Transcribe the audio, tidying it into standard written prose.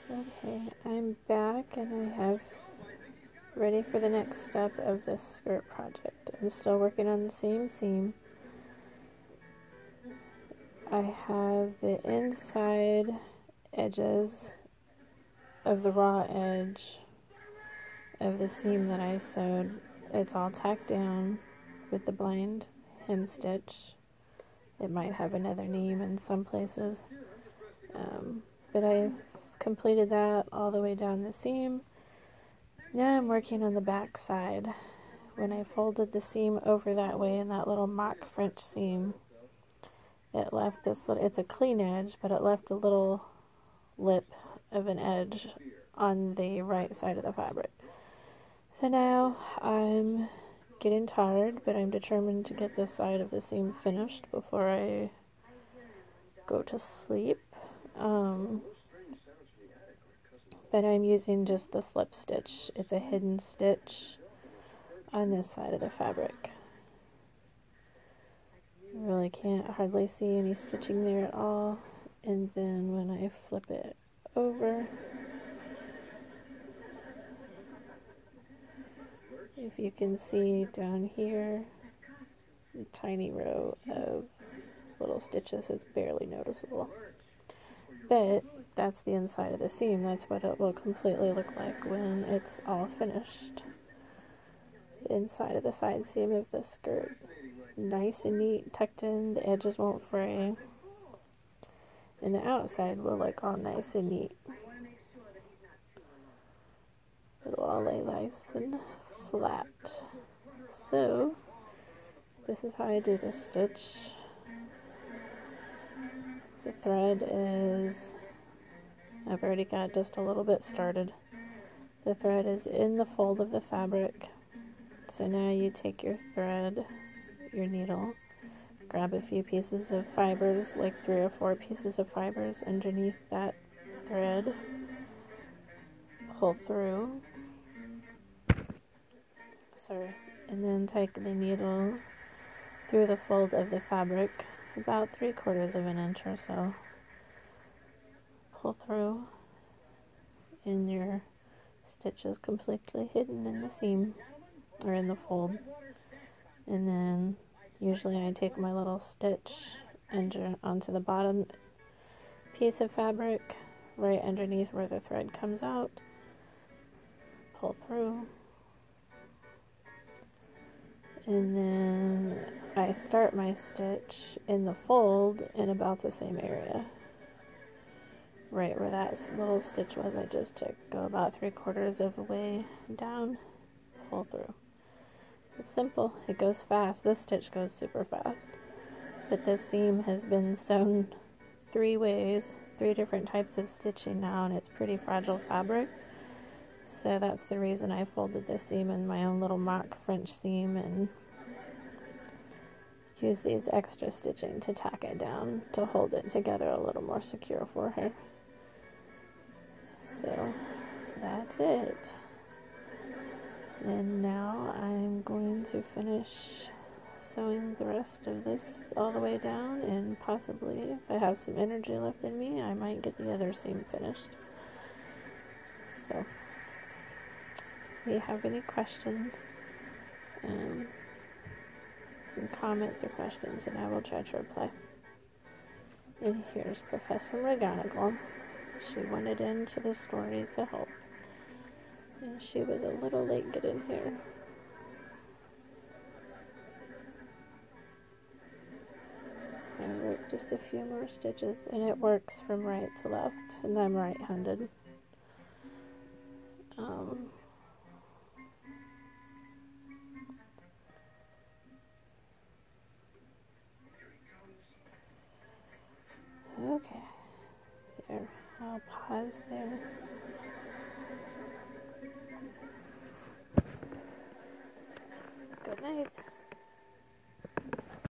Okay, I'm back and I have ready for the next step of this skirt project. I'm still working on the same seam. I have the inside edges of the raw edge of the seam that I sewed. It's all tacked down with the blind hem stitch. It might have another name in some places, but I completed that all the way down the seam. Now I'm working on the back side. When I folded the seam over that way in that little mock French seam, it left this little, it's a clean edge, but it left a little lip of an edge on the right side of the fabric. So now I'm getting tired, but I'm determined to get this side of the seam finished before I go to sleep. But I'm using just the slip stitch. It's a hidden stitch on this side of the fabric. You really can't hardly see any stitching there at all. And then when I flip it over, if you can see down here, a tiny row of little stitches is barely noticeable. But that's the inside of the seam. That's what it will completely look like when it's all finished. The inside of the side seam of the skirt. Nice and neat, tucked in, the edges won't fray. And the outside will look all nice and neat. It'll all lay nice and flat. So, this is how I do this stitch. The thread is, I've already got just a little bit started. The thread is in the fold of the fabric. So now you take your thread, your needle, grab a few pieces of fibers, like 3 or 4 pieces of fibers underneath that thread, pull through, and then take the needle through the fold of the fabric, about 3/4 of an inch or so. Pull through, and your stitch is completely hidden in the seam, or in the fold. And then usually I take my little stitch onto the bottom piece of fabric, right underneath where the thread comes out, pull through, and then I start my stitch in the fold in about the same area. Right where that little stitch was, I just took, go about 3/4 of the way down, pull through. It's simple, it goes fast. This stitch goes super fast. But this seam has been sewn 3 ways, 3 different types of stitching now, and it's pretty fragile fabric. So that's the reason I folded this seam in my own little mock French seam and use these extra stitching to tack it down to hold it together a little more secure for her. So that's it. And now I'm going to finish sewing the rest of this all the way down, and possibly, if I have some energy left in me, I might get the other seam finished. So, if you have any questions, comments or questions, and I will try to reply. And here's Professor McGonagall. She wanted into the story to help, and she was a little late getting here. I worked just a few more stitches, and it works from right to left, and I'm right-handed. Okay, there, I'll pause there. Good night.